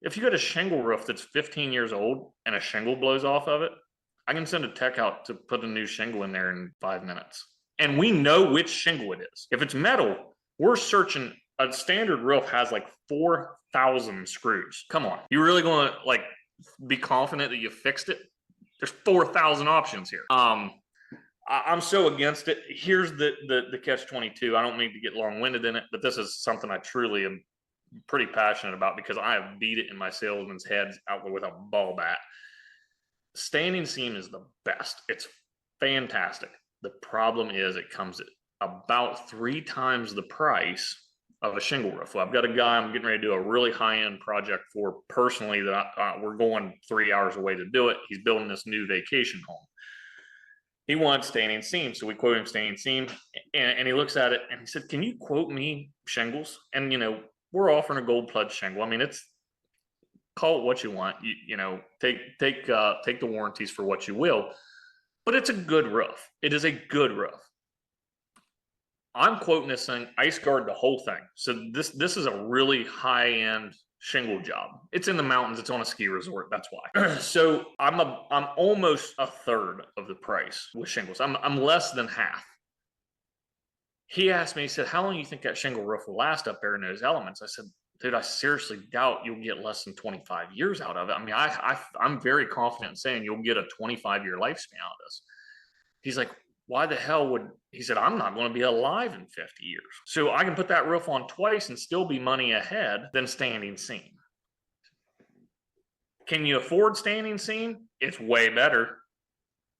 If you got a shingle roof that's 15 years old and a shingle blows off of it, I can send a tech out to put a new shingle in there in 5 minutes. And we know which shingle it is. If it's metal, we're searching. A standard roof has like 4,000 screws. Come on. You really going to like be confident that you fixed it? There's 4,000 options here. I'm so against it. Here's the catch-22. I don't mean to get long-winded in it, but this is something I truly am pretty passionate about because I have beat it in my salesmen's heads out with a ball bat. Standing seam is the best. It's fantastic. The problem is it comes at about 3 times the price of a shingle roof. Well, I've got a guy I'm getting ready to do a really high-end project for personally that we're going 3 hours away to do it. He's building this new vacation home. He wants standing seam, so we quote him standing seam, and he looks at it and he said, "Can you quote me shingles?" And we're offering a gold pledge shingle. I mean, it's call it what you want. Take the warranties for what you will, but it's a good roof. It is a good roof. I'm quoting this thing ice guard the whole thing. So this is a really high end shingle job. It's in the mountains. It's on a ski resort. That's why. So I'm almost a third of the price with shingles. I'm less than half. He asked me. He said, "How long do you think that shingle roof will last up there in those elements?" I said, "Dude, I seriously doubt you'll get less than 25 years out of it. I mean, I'm very confident in saying you'll get a 25-year lifespan out of this." He's like, "Why the hell would," he said, "I'm not going to be alive in 50 years. So I can put that roof on twice and still be money ahead than standing seam." Can you afford standing seam? It's way better,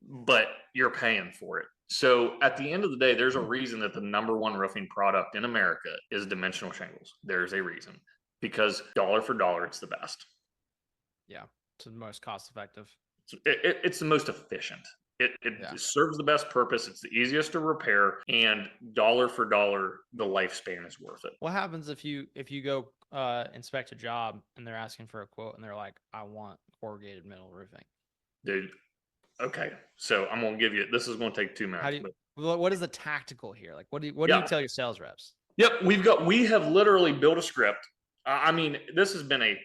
but you're paying for it. So at the end of the day, there's a reason that the number one roofing product in America is dimensional shingles. There's a reason, because dollar for dollar, it's the best. Yeah, it's the most cost effective. It's the most efficient. It serves the best purpose. It's the easiest to repair, and dollar for dollar, the lifespan is worth it. What happens if you go inspect a job and they're asking for a quote and they're like, "I want corrugated metal roofing"? Dude, okay. So I'm gonna give you. This is gonna take 2 minutes. What is the tactical here? Like, what do you tell your sales reps? Yep, we have literally built a script. I mean, this has been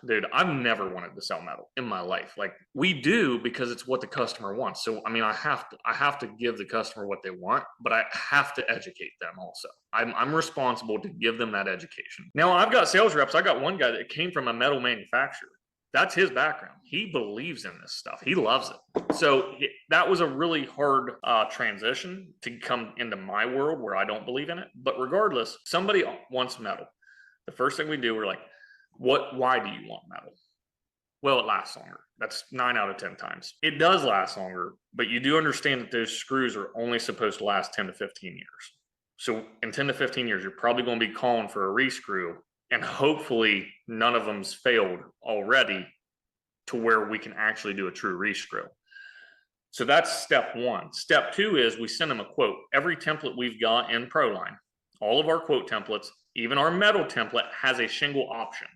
dude, I've never wanted to sell metal in my life. Like, we do because it's what the customer wants. So I mean, I have to give the customer what they want, but I have to educate them also. I'm responsible to give them that education. Now, I've got sales reps. I got one guy that came from a metal manufacturer. That's his background. He believes in this stuff. He loves it. So that was a really hard transition to come into my world where I don't believe in it. But regardless, somebody wants metal. The first thing we do, we're like, why do you want metal? Well, it lasts longer. That's 9 out of 10 times. It does last longer, but you do understand that those screws are only supposed to last 10 to 15 years. So in 10 to 15 years, you're probably going to be calling for a rescrew, and hopefully none of them's failed already to where we can actually do a true rescrew. So that's step one. Step two is we send them a quote. Every template we've got in ProLine, all of our quote templates, even our metal template, has a shingle option.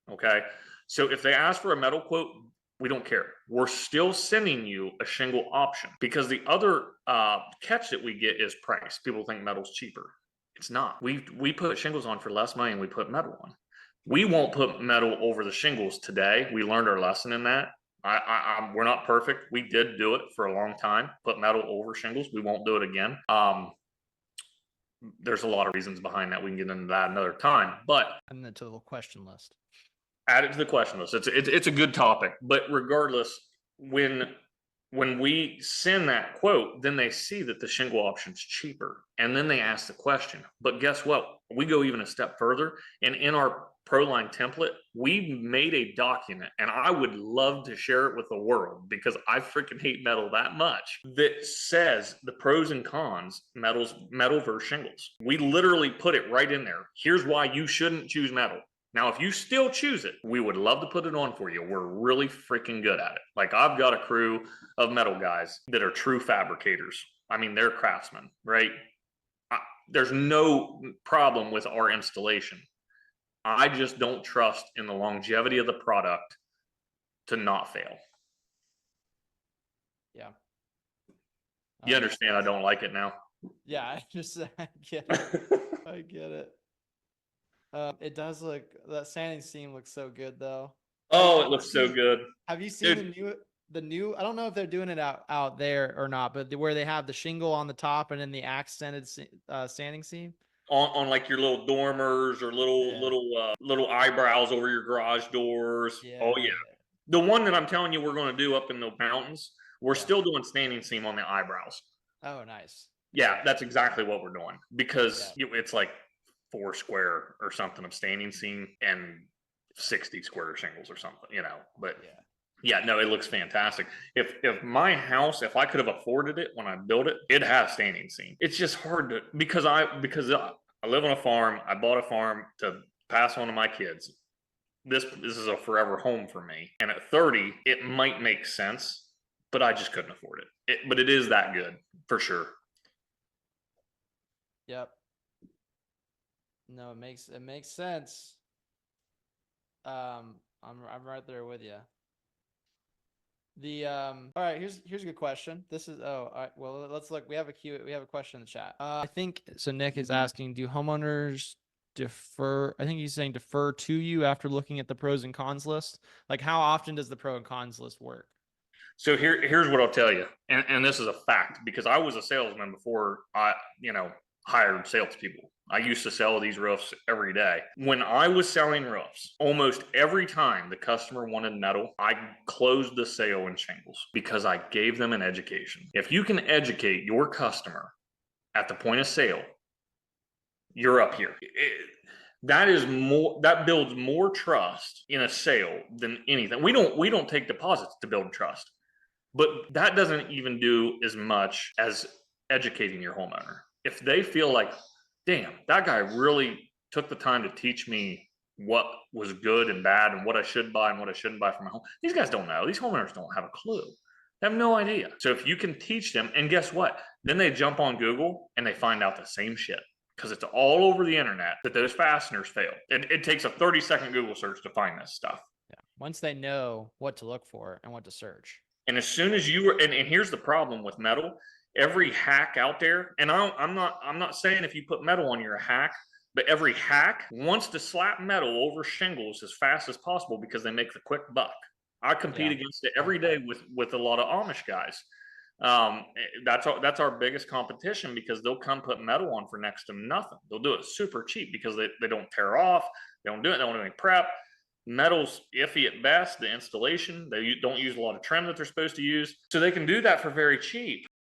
Okay. So if they ask for a metal quote, we don't care. We're still sending you a shingle option, because the other catch that we get is price. People think metal's cheaper. It's not. We put shingles on for less money than we put metal on. We won't put metal over the shingles today. We learned our lesson in that. We're not perfect. We did do it for a long time. Put metal over shingles. We won't do it again. There's a lot of reasons behind that. We can get into that another time. But add it to the question list. Add it to the question list. It's a good topic. But regardless, when we send that quote, then they see that the shingle option's cheaper, and then they ask the question. But guess what? We go even a step further, and in our ProLine template, we made a document, and I would love to share it with the world because I freaking hate metal that much, that says the pros and cons, metal versus shingles. We literally put it right in there. Here's why you shouldn't choose metal. Now, if you still choose it, we would love to put it on for you. We're really freaking good at it. Like, I've got a crew of metal guys that are true fabricators. I mean, they're craftsmen, right? There's no problem with our installation. I just don't trust in the longevity of the product to not fail. Yeah. You understand I don't like it now? Yeah, I get it. I get it. It does look, that sanding seam looks so good though. Oh, it Have you looks so seen, good. have you seen Dude, the new, I don't know if they're doing it out there or not, but where they have the shingle on the top and then the accented sanding seam? on like your little dormers or Yeah. little eyebrows over your garage doors. Oh Yeah. yeah. The one that I'm telling you we're going to do up in the mountains, we're Yeah. still doing standing seam on the eyebrows. Oh, nice. Yeah, that's exactly what we're doing because Yeah. it's like 4 square or something of standing seam and 60 square shingles or something, But Yeah. yeah, no, it looks fantastic. If my house, if I could have afforded it when I built it, it'd have standing seam. It's just hard to because I live on a farm. I bought a farm to pass on to my kids. This is a forever home for me. And at 30, it might make sense, but I just couldn't afford it. But it is that good for sure. Yep. No, it makes sense. I'm right there with you. The all right, here's a good question. This is all right, well, let's look. We have a question in the chat. I think so. Nick is asking, do homeowners defer? I think he's saying defer to you after looking at the pros and cons list. Like, how often does the pro and cons list work? So here's what I'll tell you, and this is a fact because I was a salesman before I hired salespeople. I used to sell these roofs every day. When I was selling roofs, almost every time the customer wanted metal, I closed the sale in shingles because I gave them an education. If you can educate your customer at the point of sale, you're up here. That builds more trust in a sale than anything. We don't take deposits to build trust. But that doesn't even do as much as educating your homeowner. If they feel like, damn, that guy really took the time to teach me what was good and bad and what I should buy and what I shouldn't buy for my home. These guys don't know. These homeowners don't have a clue. They have no idea. So if you can teach them, and guess what? Then they jump on Google and they find out the same shit because it's all over the internet that those fasteners fail. It takes a 30-second Google search to find this stuff. Yeah. Once they know what to look for and what to search. And as soon as you were, and here's the problem with metal, every hack out there, and I'm not saying if you put metal on you're a hack, but every hack wants to slap metal over shingles as fast as possible because they make the quick buck. I compete Yeah. against it every day with a lot of Amish guys. That's our biggest competition because they'll come put metal on for next to nothing. They'll do it super cheap because they don't tear off, they don't do it, they don't do any prep. Metal's iffy at best. The installation, they don't use a lot of trim that they're supposed to use, so they can do that for very cheap.